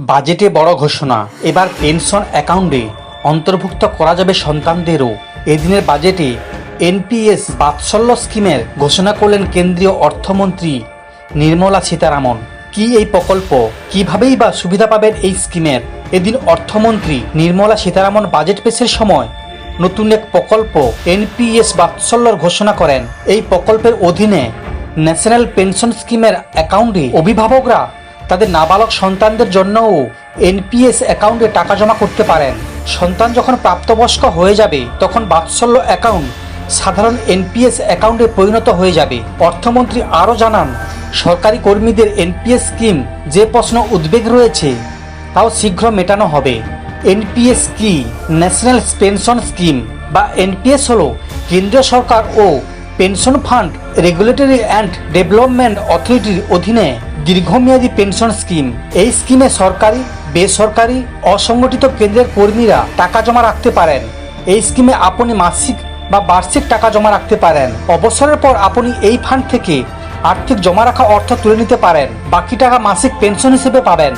বাজেটে বড় ঘোষণা, এবার পেনশন অ্যাকাউন্টে অন্তর্ভুক্ত করা যাবে সন্তানদেরও। এদিনের বাজেটে এনপিএস বাৎসল্য স্কিমের ঘোষণা করলেন কেন্দ্রীয় অর্থমন্ত্রী নির্মলা সীতারামন। কি এই প্রকল্প, কিভাবেই বা সুবিধা পাবেন এই স্কিমের? এদিন অর্থমন্ত্রী নির্মলা সীতারামন বাজেট পেশের সময় নতুন এক প্রকল্প এনপিএস বাৎসল্যর ঘোষণা করেন। এই প্রকল্পের অধীনে ন্যাশনাল পেনশন স্কিমের অ্যাকাউন্টে অভিভাবকরা তাদের নাবালক সন্তানদের জন্যও এনপিএস অ্যাকাউন্টে টাকা জমা করতে পারেন। সন্তান যখন প্রাপ্তবয়স্ক হয়ে যাবে তখন বাৎসল্য অ্যাকাউন্ট সাধারণ এনপিএস অ্যাকাউন্টে পরিণত হয়ে যাবে। অর্থমন্ত্রী আরও জানান, সরকারি কর্মীদের এনপিএস স্কিম যে প্রশ্ন উদ্বেগ রয়েছে তাও শীঘ্র মেটানো হবে। এনপিএস কি? ন্যাশনাল পেনশন স্কিম বা এনপিএস হল কেন্দ্রীয় সরকার ও pension fund regulatory and development অথরিটির অধীনে দীর্ঘমেয়াদী পেনশন স্কিম। এই স্কিমে সরকারি, বেসরকারি, অসংগঠিত কেন্দ্রের কর্মীরা টাকা জমা রাখতে পারেন। এই স্কিমে আপনি মাসিক বা বার্ষিক টাকা জমা রাখতে পারেন। অবসরের পর আপনি এই ফান্ড থেকে আর্থিক জমা রাখা অর্থ তুলে নিতে পারেন। বাকি টাকা মাসিক পেনশন হিসেবে পাবেন।